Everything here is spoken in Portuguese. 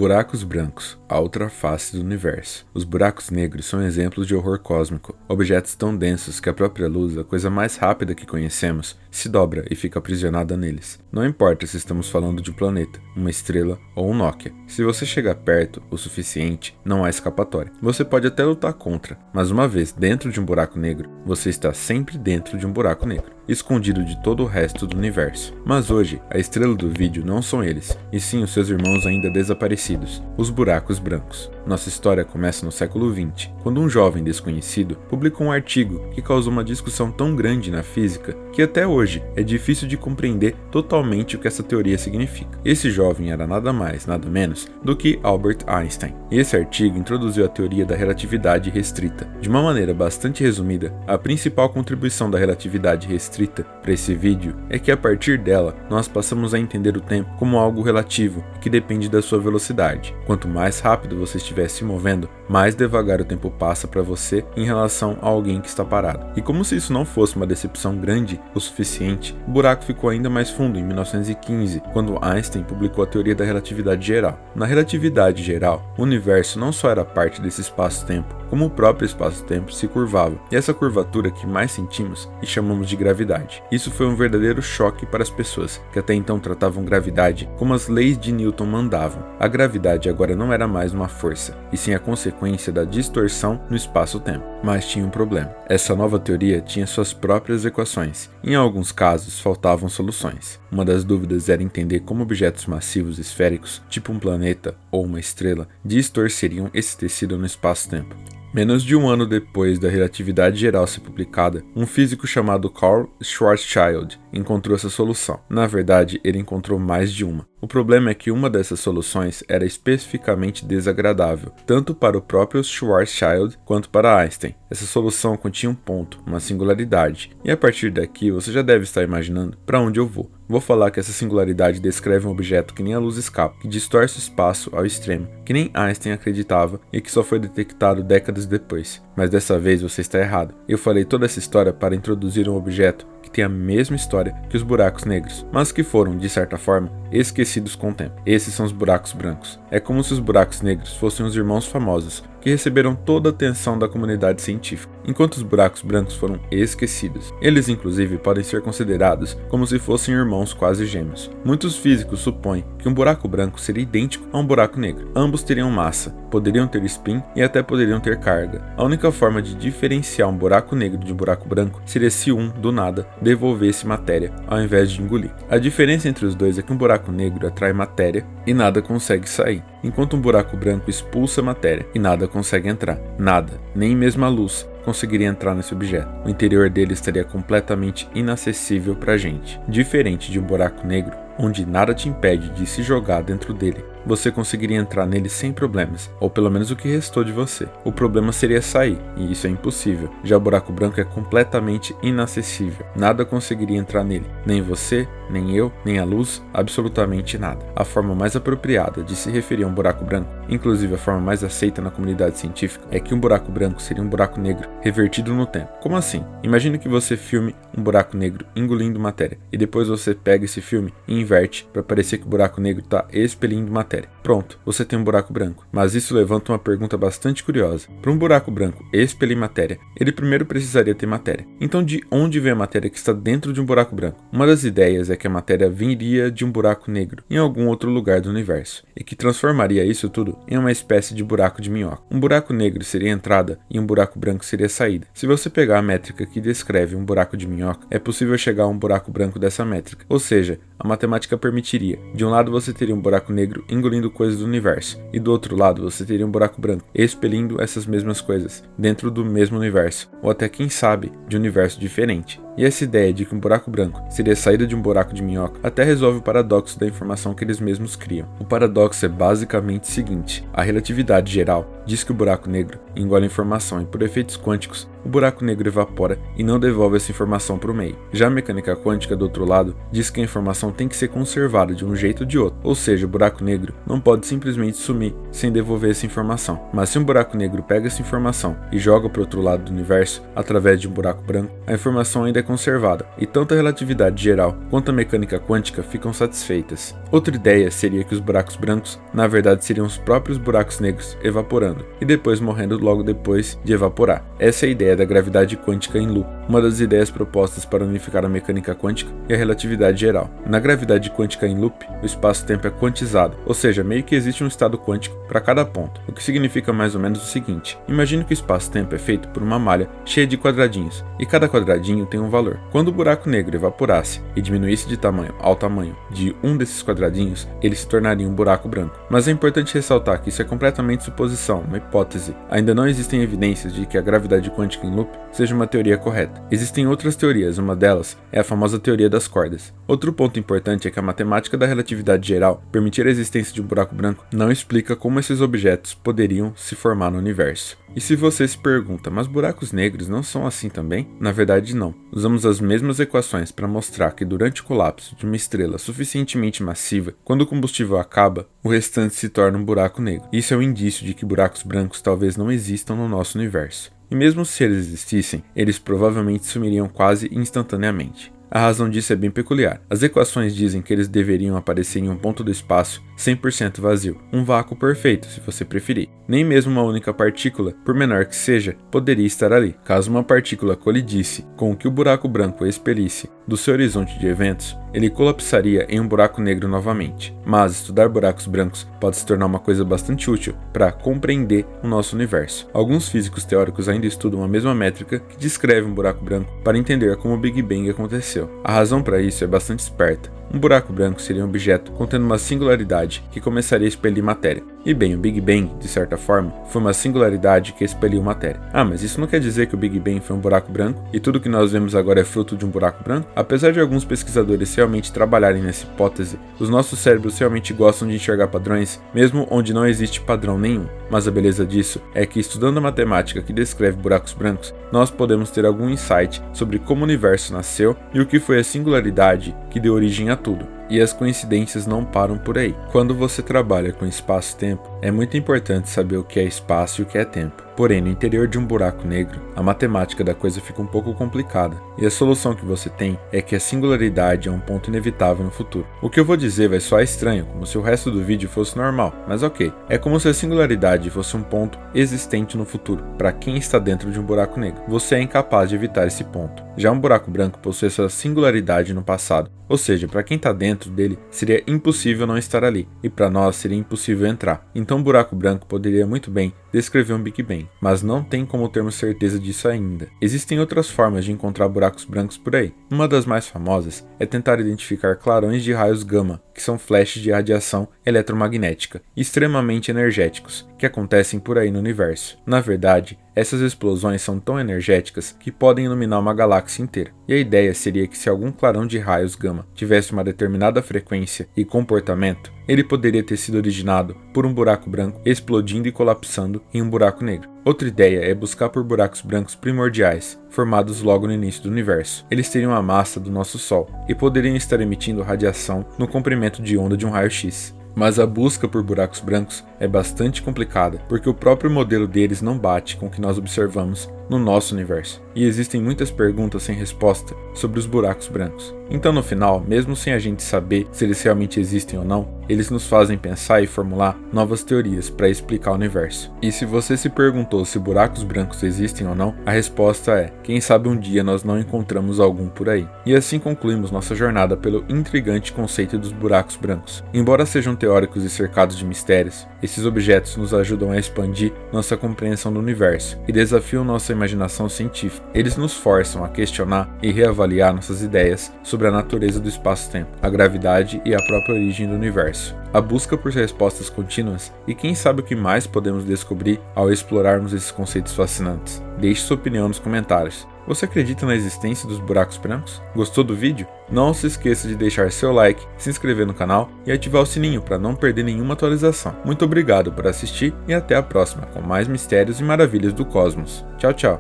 Buracos brancos, a outra face do universo. Os buracos negros são exemplos de horror cósmico, objetos tão densos que a própria luz, a coisa mais rápida que conhecemos, se dobra e fica aprisionada neles. Não importa se estamos falando de um planeta, uma estrela ou um Nokia. Se você chegar perto o suficiente, não há escapatória. Você pode até lutar contra, mas uma vez dentro de um buraco negro, você está sempre dentro de um buraco negro, escondido de todo o resto do universo. Mas hoje, a estrela do vídeo não são eles, e sim os seus irmãos ainda desaparecidos, os buracos brancos. Nossa história começa no século XX, quando um jovem desconhecido publicou um artigo que causou uma discussão tão grande na física que até hoje é difícil de compreender totalmente o que essa teoria significa. Esse jovem era nada mais, nada menos do que Albert Einstein. E esse artigo introduziu a teoria da relatividade restrita. De uma maneira bastante resumida, a principal contribuição da relatividade restrita para esse vídeo é que a partir dela, nós passamos a entender o tempo como algo relativo que depende da sua velocidade. Quanto mais rápido você estiver se movendo, mais devagar o tempo passa para você em relação a alguém que está parado. E como se isso não fosse uma decepção grande o suficiente, o buraco ficou ainda mais fundo em 1915, quando Einstein publicou a teoria da relatividade geral. Na relatividade geral, o universo não só era parte desse espaço-tempo, como o próprio espaço-tempo se curvava, e essa curvatura que mais sentimos e chamamos de gravidade. Isso foi um verdadeiro choque para as pessoas, que até então tratavam gravidade como as leis de Newton mandavam. A gravidade agora não era mais uma força, e sim a consequência da distorção no espaço-tempo. Mas tinha um problema. Essa nova teoria tinha suas próprias equações, e em alguns casos faltavam soluções. Uma das dúvidas era entender como objetos massivos esféricos, tipo um planeta ou uma estrela, distorceriam esse tecido no espaço-tempo. Menos de um ano depois da relatividade geral ser publicada, um físico chamado Carl Schwarzschild encontrou essa solução. Na verdade, ele encontrou mais de uma. O problema é que uma dessas soluções era especificamente desagradável, tanto para o próprio Schwarzschild quanto para Einstein. Essa solução continha um ponto, uma singularidade, e a partir daqui você já deve estar imaginando para onde eu vou. Vou falar que essa singularidade descreve um objeto que nem a luz escapa, que distorce o espaço ao extremo, que nem Einstein acreditava e que só foi detectado décadas depois. Mas dessa vez você está errado. Eu falei toda essa história para introduzir um objeto que tem a mesma história que os buracos negros, mas que foram, de certa forma, esquecidos com o tempo. Esses são os buracos brancos. É como se os buracos negros fossem os irmãos famosos, que receberam toda a atenção da comunidade científica, enquanto os buracos brancos foram esquecidos. Eles, inclusive, podem ser considerados como se fossem irmãos quase gêmeos. Muitos físicos supõem que um buraco branco seria idêntico a um buraco negro. Ambos teriam massa, poderiam ter spin e até poderiam ter carga. A única forma de diferenciar um buraco negro de um buraco branco seria se um, do nada, devolvesse matéria, ao invés de engolir. A diferença entre os dois é que um buraco negro atrai matéria e nada consegue sair, enquanto um buraco branco expulsa matéria e nada consegue entrar. Nada, nem mesmo a luz, conseguiria entrar nesse objeto. O interior dele estaria completamente inacessível para a gente. Diferente de um buraco negro, onde nada te impede de se jogar dentro dele, você conseguiria entrar nele sem problemas, ou pelo menos o que restou de você. O problema seria sair, e isso é impossível. Já o buraco branco é completamente inacessível. Nada conseguiria entrar nele. Nem você, nem eu, nem a luz, absolutamente nada. A forma mais apropriada de se referir a um buraco branco, inclusive a forma mais aceita na comunidade científica, é que um buraco branco seria um buraco negro revertido no tempo. Como assim? Imagine que você filme um buraco negro engolindo matéria, e depois você pega esse filme e inverte para parecer que o buraco negro está expelindo matéria. Pronto, você tem um buraco branco. Mas isso levanta uma pergunta bastante curiosa. Para um buraco branco expelir matéria, ele primeiro precisaria ter matéria. Então de onde vem a matéria que está dentro de um buraco branco? Uma das ideias é que a matéria viria de um buraco negro em algum outro lugar do universo, e que transformaria isso tudo em uma espécie de buraco de minhoca. Um buraco negro seria a entrada e um buraco branco seria a saída. Se você pegar a métrica que descreve um buraco de minhoca, é possível chegar a um buraco branco dessa métrica. Ou seja, a matemática permitiria: de um lado você teria um buraco negro engolindo coisas do universo, e do outro lado você teria um buraco branco expelindo essas mesmas coisas dentro do mesmo universo, ou até quem sabe, de um universo diferente. E essa ideia de que um buraco branco seria a saída de um buraco de minhoca até resolve o paradoxo da informação que eles mesmos criam. O paradoxo é basicamente o seguinte: a relatividade geral diz que o buraco negro engole informação e, por efeitos quânticos, o buraco negro evapora e não devolve essa informação para o meio. Já a mecânica quântica, do outro lado, diz que a informação tem que ser conservada de um jeito ou de outro, ou seja, o buraco negro não pode simplesmente sumir sem devolver essa informação. Mas se um buraco negro pega essa informação e joga para o outro lado do universo, através de um buraco branco, a informação ainda é conservada, e tanto a relatividade geral quanto a mecânica quântica ficam satisfeitas. Outra ideia seria que os buracos brancos, na verdade, seriam os próprios buracos negros evaporando, e depois morrendo logo depois de evaporar. Essa é a ideia da gravidade quântica em loop, uma das ideias propostas para unificar a mecânica quântica e a relatividade geral. Na gravidade quântica em loop, o espaço-tempo é quantizado, ou seja, meio que existe um estado quântico para cada ponto, o que significa mais ou menos o seguinte: imagine que o espaço-tempo é feito por uma malha cheia de quadradinhos, e cada quadradinho tem um valor. Quando o buraco negro evaporasse e diminuísse de tamanho ao tamanho de um desses quadradinhos, ele se tornaria um buraco branco. Mas é importante ressaltar que isso é completamente suposição, uma hipótese. Ainda não existem evidências de que a gravidade quântica em loop seja uma teoria correta. Existem outras teorias, uma delas é a famosa teoria das cordas. Outro ponto importante é que a matemática da relatividade geral, permitir a existência de um buraco branco, não explica como esses objetos poderiam se formar no universo. E se você se pergunta, mas buracos negros não são assim também? Na verdade não. Usamos as mesmas equações para mostrar que durante o colapso de uma estrela suficientemente massiva, quando o combustível acaba, o restante se torna um buraco negro. Isso é um indício de que buracos brancos talvez não existam no nosso universo. E mesmo se eles existissem, eles provavelmente sumiriam quase instantaneamente. A razão disso é bem peculiar. As equações dizem que eles deveriam aparecer em um ponto do espaço 100% vazio, um vácuo perfeito, se você preferir. Nem mesmo uma única partícula, por menor que seja, poderia estar ali. Caso uma partícula colidisse com o que o buraco branco expelisse do seu horizonte de eventos, ele colapsaria em um buraco negro novamente. Mas estudar buracos brancos pode se tornar uma coisa bastante útil para compreender o nosso universo. Alguns físicos teóricos ainda estudam a mesma métrica que descreve um buraco branco para entender como o Big Bang aconteceu. A razão para isso é bastante esperta. Um buraco branco seria um objeto contendo uma singularidade que começaria a expelir matéria. E bem, o Big Bang, de certa forma, foi uma singularidade que expeliu matéria. Ah, mas isso não quer dizer que o Big Bang foi um buraco branco e tudo que nós vemos agora é fruto de um buraco branco? Apesar de alguns pesquisadores realmente trabalharem nessa hipótese, os nossos cérebros realmente gostam de enxergar padrões, mesmo onde não existe padrão nenhum. Mas a beleza disso é que, estudando a matemática que descreve buracos brancos, nós podemos ter algum insight sobre como o universo nasceu e o que foi a singularidade que deu origem a tudo. E as coincidências não param por aí. Quando você trabalha com espaço-tempo, é muito importante saber o que é espaço e o que é tempo. Porém, no interior de um buraco negro, a matemática da coisa fica um pouco complicada, e a solução que você tem é que a singularidade é um ponto inevitável no futuro. O que eu vou dizer vai soar estranho, como se o resto do vídeo fosse normal, mas ok. É como se a singularidade fosse um ponto existente no futuro, para quem está dentro de um buraco negro. Você é incapaz de evitar esse ponto. Já um buraco branco possui essa singularidade no passado, ou seja, para quem está dentro dele, seria impossível não estar ali, e para nós seria impossível entrar. Então um buraco branco poderia muito bem descrever um Big Bang, mas não tem como termos certeza disso ainda. Existem outras formas de encontrar buracos brancos por aí. Uma das mais famosas é tentar identificar clarões de raios gama, que são flashes de radiação eletromagnética, extremamente energéticos, que acontecem por aí no universo. Na verdade, essas explosões são tão energéticas que podem iluminar uma galáxia inteira. E a ideia seria que se algum clarão de raios gama tivesse uma determinada frequência e comportamento, ele poderia ter sido originado por um buraco branco explodindo e colapsando em um buraco negro. Outra ideia é buscar por buracos brancos primordiais, formados logo no início do universo. Eles teriam a massa do nosso Sol e poderiam estar emitindo radiação no comprimento de onda de um raio-x. Mas a busca por buracos brancos é bastante complicada, porque o próprio modelo deles não bate com o que nós observamos no nosso universo. E existem muitas perguntas sem resposta sobre os buracos brancos. Então no final, mesmo sem a gente saber se eles realmente existem ou não, eles nos fazem pensar e formular novas teorias para explicar o universo. E se você se perguntou se buracos brancos existem ou não, a resposta é: quem sabe um dia nós não encontramos algum por aí. E assim concluímos nossa jornada pelo intrigante conceito dos buracos brancos. Embora sejam teóricos e cercados de mistérios, esses objetos nos ajudam a expandir nossa compreensão do universo e desafiam nossa imaginação científica. Eles nos forçam a questionar e reavaliar nossas ideias sobre a natureza do espaço-tempo, a gravidade e a própria origem do universo. A busca por respostas contínuas e quem sabe o que mais podemos descobrir ao explorarmos esses conceitos fascinantes. Deixe sua opinião nos comentários. Você acredita na existência dos buracos brancos? Gostou do vídeo? Não se esqueça de deixar seu like, se inscrever no canal e ativar o sininho para não perder nenhuma atualização. Muito obrigado por assistir e até a próxima com mais mistérios e maravilhas do cosmos. Tchau, tchau!